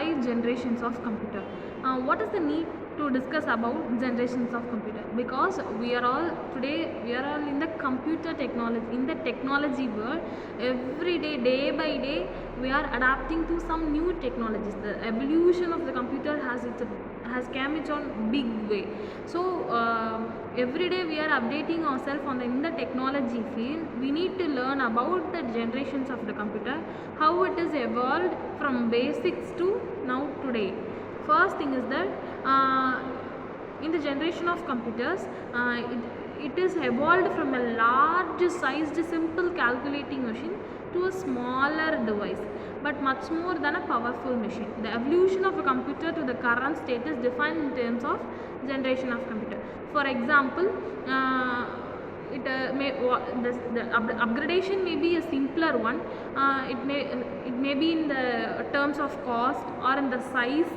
5 generations of computer. What is the need to discuss about generations of computer? Because we are all in the computer technology, in the technology world. Every day, day by day, we are adapting to some new technologies. The evolution of the computer has come on big way. So every day we are updating ourselves in the technology field. We need to learn about the generations of the computer, how it is evolved from basics to now today. First thing is that in the generation of computers, it is evolved from a large sized simple calculating machine to a smaller device, but much more than a powerful machine. The evolution of a computer to the current state is defined in terms of generation of computer. For example, the upgradation may be a simpler one. It may be in the terms of cost or in the size.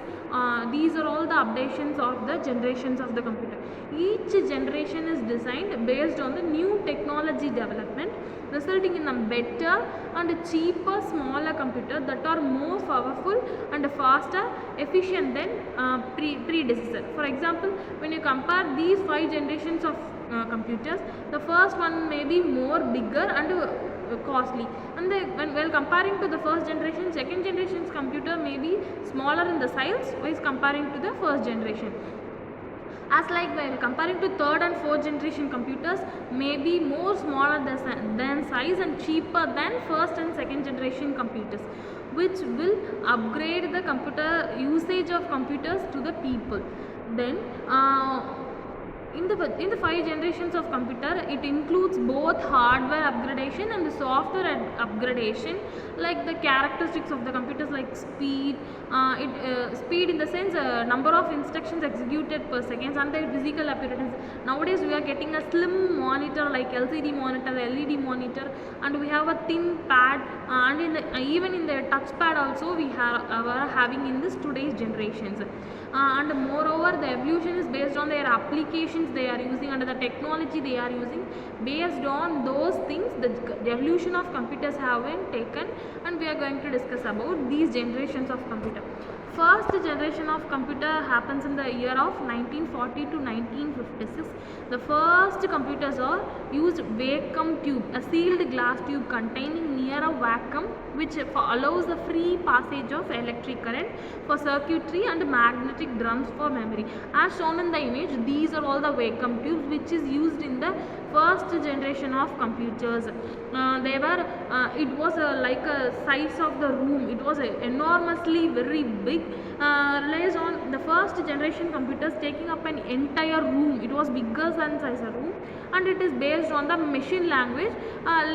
These are all the updations of the generations of the computer. Each generation is designed based on the new technology development, resulting in a better and cheaper, smaller computer that are more powerful and faster, efficient than predecessor. For example, when you compare these 5 generations of computers, the first one may be more bigger and costly, and while comparing to the first generation, second generation's computer may be smaller in the size while comparing to the first generation. As like while comparing to third and fourth generation computers, may be more smaller than size and cheaper than first and second generation computers, which will upgrade the computer usage of computers to the people. Then in the 5 generations of computer, it includes both hardware upgradation and the software upgradation, like the characteristics of the computers, like speed. Speed in the sense number of instructions executed per second, and their physical appearance. Nowadays we are getting a slim monitor like LCD monitor, LED monitor, and we have a thin pad, and even in the touch pad also we are having in this today's generations. And moreover, the evolution is based on their applications they are using and the technology they are using. Based on those things, the evolution of computers have been taken, and we are going to discuss about these generations of computer. First generation of computer happens in the year of 1940 to 1956. The first computers are used vacuum tube, a sealed glass tube containing near a vacuum, which allows the free passage of electric current for circuitry and magnetic drums for memory. As shown in the image, these are all the vacuum tubes which is used in the first generation of computers. It was like a size of the room. It was enormously very big. Relies on the first generation computers taking up an entire room. It was bigger than size of room, and it is based on the machine language.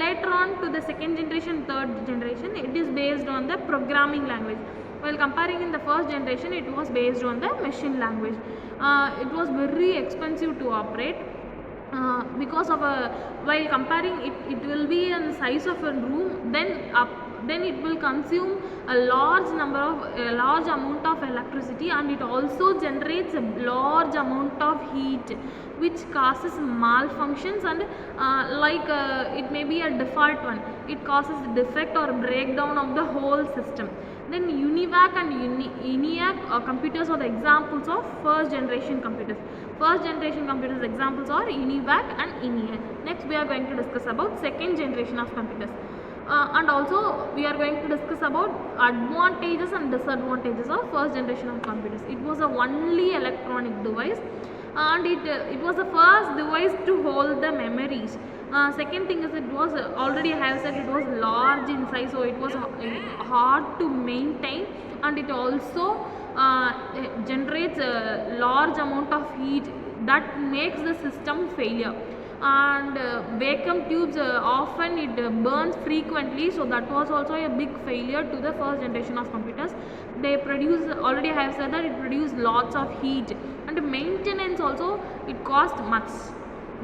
Later on to the second generation, third generation, it is based on the programming language. While comparing in the first generation, it was based on the machine language. It was very expensive to operate. Because of while comparing it will be in the size of a room, then it will consume a large amount of electricity, and it also generates a large amount of heat, which causes malfunctions, and it may be a default one. It causes defect or breakdown of the whole system. Then UNIVAC and ENIAC computers are the examples of first generation computers. First generation computers examples are UNIVAC and ENIAC. Next we are going to discuss about second generation of computers. And also we are going to discuss about advantages and disadvantages of first generation of computers. It was a only electronic device, and it was the first device to hold the memories. Second thing is, it was already I have said it was large in size, so it was hard to maintain, and it also generates a large amount of heat that makes the system failure. And vacuum tubes often it burns frequently, so that was also a big failure to the first generation of computers. They produce, already I have said that it produced lots of heat, and maintenance also it cost much.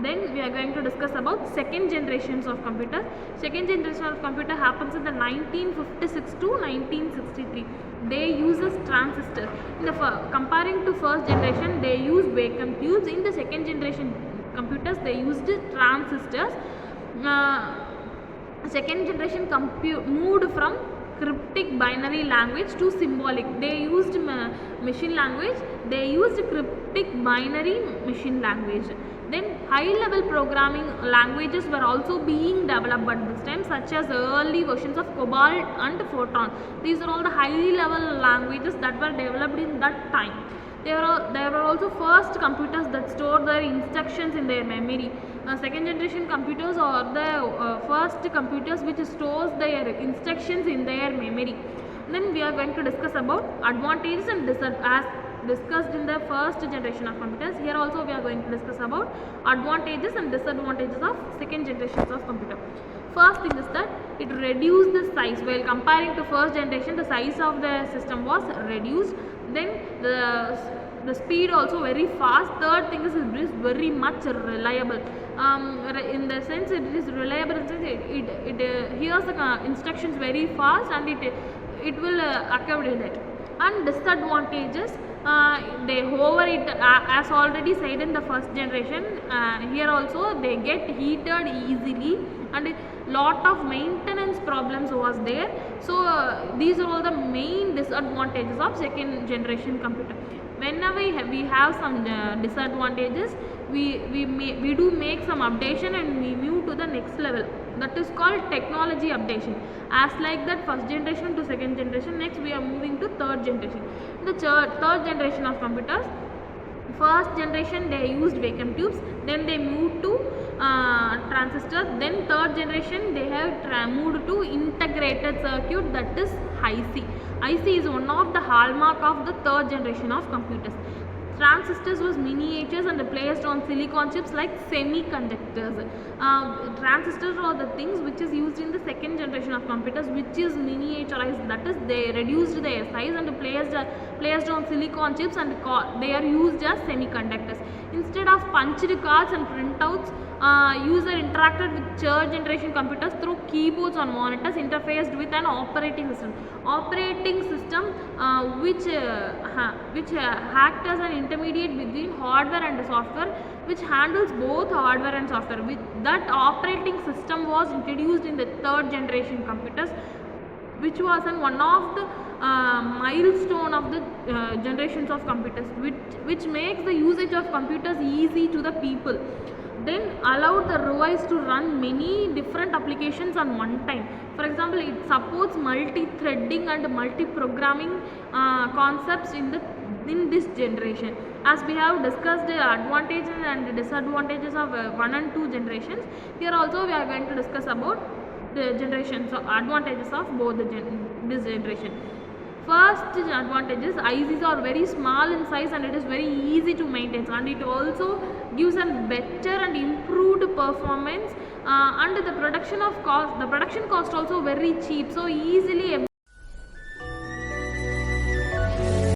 Then we are going to discuss about second generations of computer. Second generation of computer happens in the 1956 to 1963. They uses transistor. In the comparing to first generation, they use vacuum tubes. In the second generation computers, they used transistors. Second generation moved from cryptic binary language to symbolic. They used machine language, they used cryptic binary machine language. Then high level programming languages were also being developed at this time, such as early versions of COBOL and Fortran. These are all the high level languages that were developed in that time. There were also first computers that store their instructions in their memory. Second generation computers are the first computers which stores their instructions in their memory. Then we are going to discuss about advantages and disadvantages as discussed in the first generation of computers. Here also we are going to discuss about advantages and disadvantages of second generations of computer. First thing is that it reduced the size. While comparing to first generation, the size of the system was reduced. Then the speed also very fast. Third thing is it is very much reliable. In the sense it is reliable, it hears the instructions very fast and it will accommodate it. And disadvantages, they hover it, as already said in the first generation. Here also they get heated easily and lot of maintenance problems was there. So these are all the main disadvantages of second generation computer. Whenever we have some disadvantages, we do make some updation and we move to the next level. That is called technology updation. As like that, first generation to second generation, next we are moving to third generation. The third generation of computers, first generation they used vacuum tubes, then they moved to transistor. Then third generation they have moved to integrated circuit, that is IC. IC is one of the hallmark of the third generation of computers. Transistors was miniatures and placed on silicon chips like semiconductors. Transistors are the things which is used in the second generation of computers, which is miniaturized, that is they reduced their size and placed on silicon chips and they are used as semiconductors. Instead of punched cards and printouts, user interacted with third generation computers through keyboards on monitors interfaced with an operating system. Operating system which act as an intermediate between hardware and software, which handles both hardware and software. That operating system was introduced in the third generation computers, which was one of the milestone of the generations of computers, which makes the usage of computers easy to the people. Then allowed the device to run many different applications on one time. For example, it supports multi-threading and multi-programming concepts in this generation. As we have discussed the advantages and disadvantages of 1 and 2 generations, here also we are going to discuss about the generations of advantages of both this generation. First advantages, ICs are very small in size and it is very easy to maintain, and it also gives a better and improved performance, and the production cost also very cheap, so easily